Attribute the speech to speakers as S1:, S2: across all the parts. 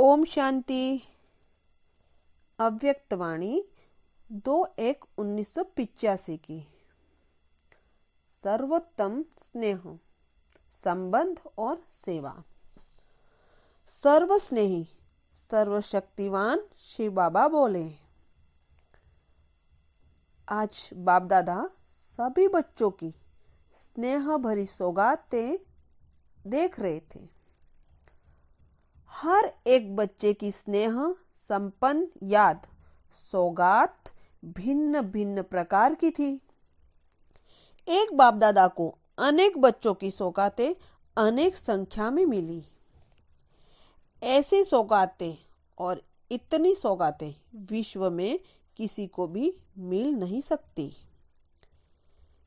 S1: ओम शांति। अव्यक्तवाणी 2/1/1985 की। सर्वोत्तम स्नेह, संबंध और सेवा। सर्वस्नेही सर्वशक्तिवान शिव बाबा बोले। आज बाप दादा सभी बच्चों की स्नेह भरी सौगातें देख रहे थे। हर एक बच्चे की स्नेह संपन्न याद सौगात भिन्न भिन्न प्रकार की थी। एक बाप दादा को अनेक बच्चों की सौगातें अनेक संख्या में मिली। ऐसी सौगातें और इतनी सौगातें विश्व में किसी को भी मिल नहीं सकती।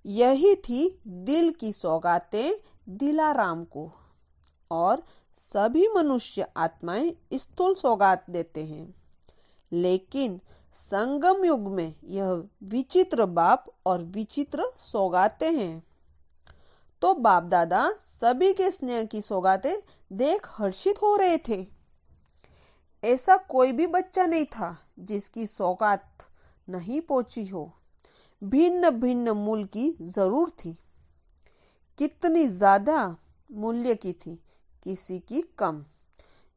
S1: यही थी दिल की सौगातें दिलाराम को। और सभी मनुष्य आत्माएं स्थूल सौगात देते हैं, लेकिन संगम युग में यह विचित्र बाप और विचित्र सौगातें हैं। तो बाप दादा सभी के स्नेह की सौगातें देख हर्षित हो रहे थे। ऐसा कोई भी बच्चा नहीं था जिसकी सौगात नहीं पहुंची हो। भिन्न भिन्न मूल्य की जरूर थी। कितनी ज्यादा मूल्य की थी, किसी की कम।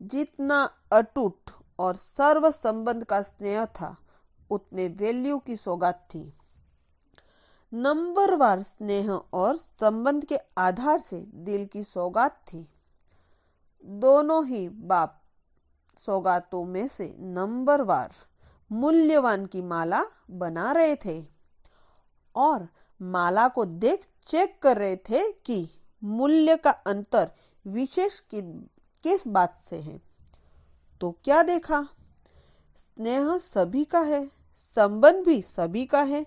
S1: जितना अटूट और सर्व संबंध का स्नेह था, उतने वैल्यू की सौगात थी। नंबरवार स्नेह और संबंध के आधार से दिल की सौगात थी। दोनों ही बाप सौगातों में से नंबरवार मूल्यवान की माला बना रहे थे और माला को देख चेक कर रहे थे कि मूल्य का अंतर विशेष किस बात से है। तो क्या देखा? स्नेह सभी का है, संबंध भी सभी का है,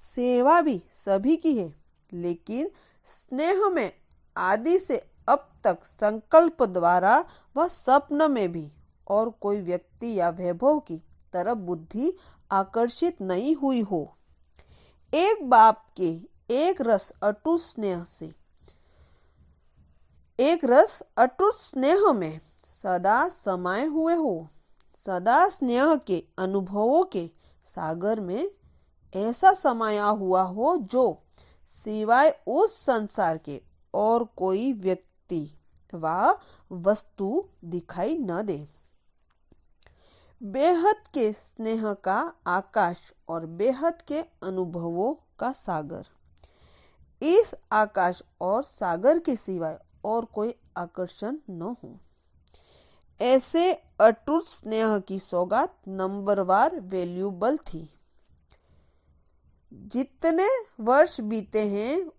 S1: सेवा भी सभी की है, लेकिन स्नेह में आदि से अब तक संकल्प द्वारा व स्वप्न में भी और कोई व्यक्ति या वैभव की तरफ बुद्धि आकर्षित नहीं हुई हो। एक बाप के एक रस अटूट स्नेह में सदा समाये हुए हो। सदा स्नेह के अनुभवों के सागर में ऐसा समाया हुआ हो जो सिवाय उस संसार के और कोई व्यक्ति व वस्तु दिखाई न दे। बेहद के स्नेह का आकाश और बेहद के अनुभवों का सागर। इस आकाश और सागर के सिवाय और कोई आकर्षण न हो। ऐसे अटूट स्नेह की सौगात नंबरवार वैल्यूबल थी। जितने वर्ष बीते हैं,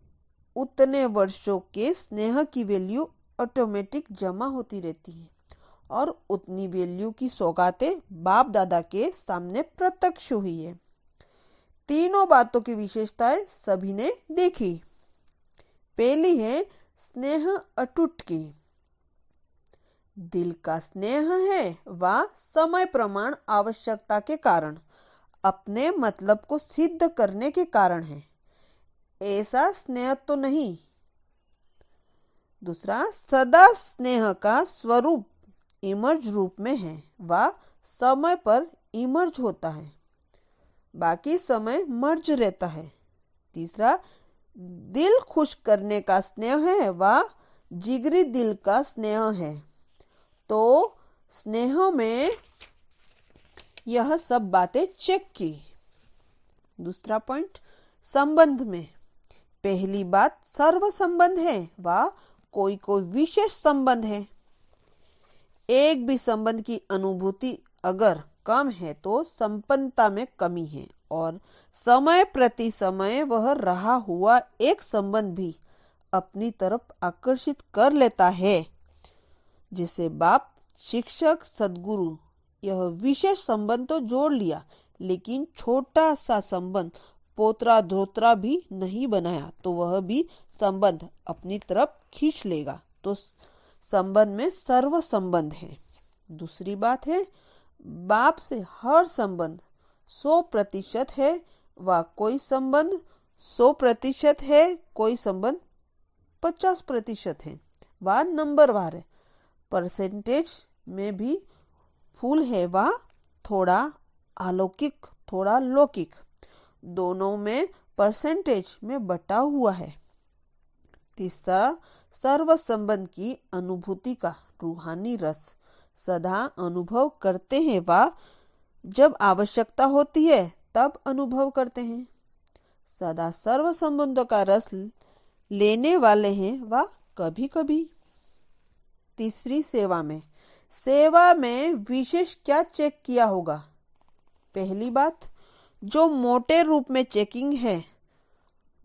S1: उतने वर्षों के स्नेह की वैल्यू ऑटोमेटिक जमा होती रहती है और उतनी वैल्यू की सौगातें बाप दादा के सामने प्रत्यक्ष हुई है। तीनों बातों की विशेषताएं सभी ने देखी। पहली है स्नेह अटूट की। दिल का स्नेह है वह समय प्रमाण आवश्यकता के कारण, अपने मतलब को सिद्ध करने के कारण है। ऐसा स्नेह तो नहीं। दूसरा, सदा स्नेह का स्वरूप इमर्ज रूप में है, वह समय पर इमर्ज होता है, बाकी समय मर्ज रहता है। तीसरा, दिल खुश करने का स्नेह है, वह जिगरी दिल का स्नेह है। तो स्नेह में यह सब बातें चेक की। दूसरा पॉइंट, संबंध में पहली बात सर्व संबंध है, वह कोई कोई विशेष संबंध है। एक भी संबंध की अनुभूति अगर कम है तो संपन्नता में कमी है और समय प्रति समय वह रहा हुआ एक संबंध भी अपनी तरफ आकर्षित कर लेता है। जिसे बाप शिक्षक सदगुरु यह विशेष संबंध तो जोड़ लिया, लेकिन छोटा सा संबंध पोतरा धोत्रा भी नहीं बनाया तो वह भी संबंध अपनी तरफ खींच लेगा। तो संबंध में सर्व संबंध है। दूसरी बात है, बाप से हर संबंध 100% है व कोई संबंध 100% है, कोई संबंध 50% है। वह नंबरवार है। परसेंटेज में भी फूल है वह थोड़ा अलौकिक थोड़ा लौकिक, दोनों में परसेंटेज में बटा हुआ है। तीसरा, सर्व संबंध की अनुभूति का रूहानी रस सदा अनुभव करते हैं व जब आवश्यकता होती है तब अनुभव करते हैं। सदा सर्व संबंधों का रस लेने वाले हैं व कभी कभी। तीसरी, सेवा में विशेष क्या चेक किया होगा? पहली बात, जो मोटे रूप में चेकिंग है,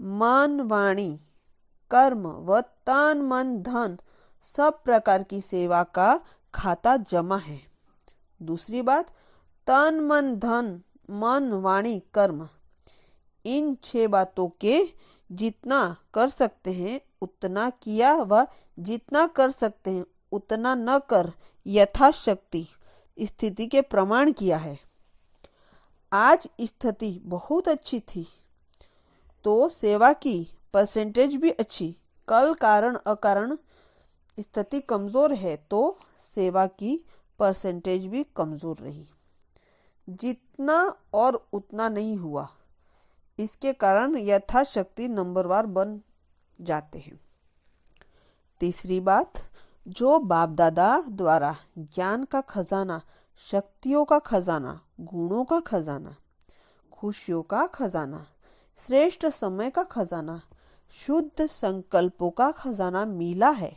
S1: मन वाणी कर्म व तन मन धन सब प्रकार की सेवा का खाता जमा है। दूसरी बात, तन मन धन मन वाणी कर्म, इन 6 बातों के जितना कर सकते हैं उतना किया व जितना कर सकते हैं उतना न कर यथाशक्ति स्थिति के प्रमाण किया है। आज स्थिति बहुत अच्छी थी तो सेवा की परसेंटेज भी अच्छी, कल कारण अकारण स्थिति कमजोर है तो सेवा की परसेंटेज भी कमजोर रही। जितना और उतना नहीं हुआ, इसके कारण यथाशक्ति नंबरवार बन जाते हैं। तीसरी बात, जो बाप दादा द्वारा ज्ञान का खजाना, शक्तियों का खजाना, गुणों का खजाना, खुशियों का खजाना, श्रेष्ठ समय का खजाना, शुद्ध संकल्पों का खजाना मिला है,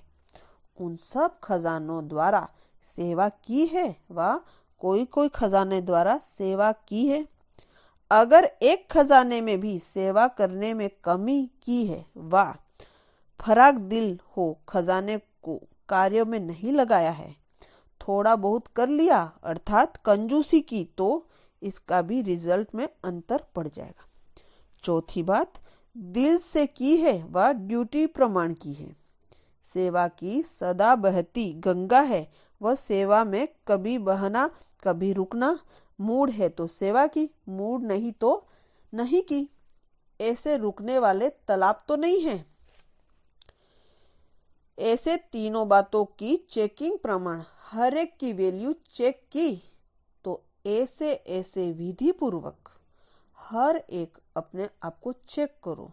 S1: उन सब खजानों द्वारा सेवा की है व कोई खजाने द्वारा सेवा की है। अगर एक खजाने में भी सेवा करने में कमी की है व फराक दिल हो, खजाने को कार्यों में नहीं लगाया है, थोड़ा बहुत कर लिया अर्थात कंजूसी की, तो इसका भी रिजल्ट में अंतर पड़ जाएगा। चौथी बात, दिल से की है व ड्यूटी प्रमाण की है। सेवा की सदा बहती गंगा है, वह सेवा में कभी बहना कभी रुकना, मूड है तो सेवा की, मूड नहीं तो नहीं की, ऐसे रुकने वाले तालाब तो नहीं है। ऐसे तीनों बातों की चेकिंग प्रमाण हर एक की वैल्यू चेक की तो ऐसे विधि पूर्वक हर एक अपने आप को चेक करो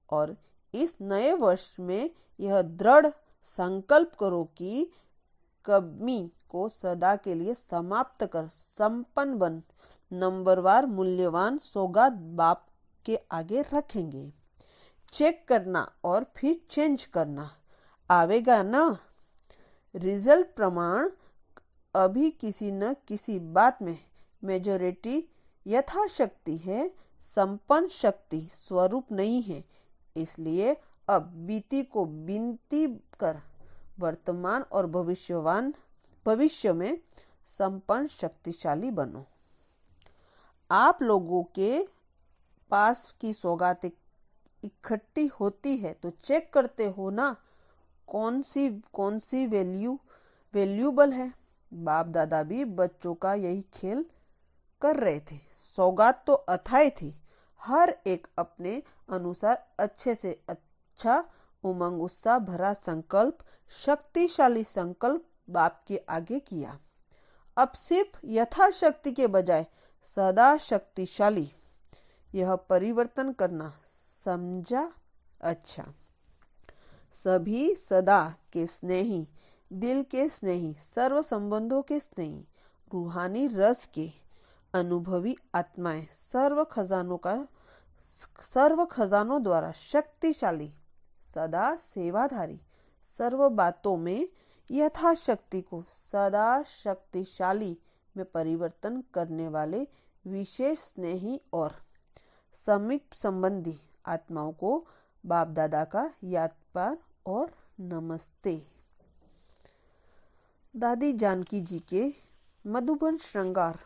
S1: और इस नए वर्ष में यह दृढ़ संकल्प करो कि कमी को सदा के लिए समाप्त कर संपन्न बन नंबरवार मूल्यवान सौगात बाप के आगे रखेंगे। चेक करना और फिर चेंज करना आवेगा ना। रिजल्ट प्रमाण अभी किसी न किसी बात में मेजॉरिटी यथाशक्ति है, संपन्न शक्ति स्वरूप नहीं है। इसलिए अब बीती को विनती कर वर्तमान और भविष्य में संपन्न शक्तिशाली बनो। आप लोगों के पास की सौगातें इकट्ठी होती है तो चेक करते हो ना कौन सी वैल्यूबल है। बाप दादा भी बच्चों का यही खेल कर रहे थे। सौगात तो अथाई थी, हर एक अपने अनुसार अच्छे से अच्छा उमंग उत्साह भरा संकल्प, शक्तिशाली संकल्प बाप के आगे किया। अब सिर्फ यथाशक्ति के बजाय सदा शक्तिशाली यह परिवर्तन करना समझा। अच्छा, सभी सदा के स्नेही, दिल के स्नेही, सर्व संबंधों के स्नेही, रूहानी रस के अनुभवी आत्माएं सर्व खजानों द्वारा शक्तिशाली, सदा सेवाधारी, सर्व बातों में यथाशक्ति को सदा शक्तिशाली में परिवर्तन करने वाले विशेष स्नेही और समीप संबंधी आत्माओं को बाप दादा का याद पार और नमस्ते। दादी जानकी जी के मधुबन श्रृंगार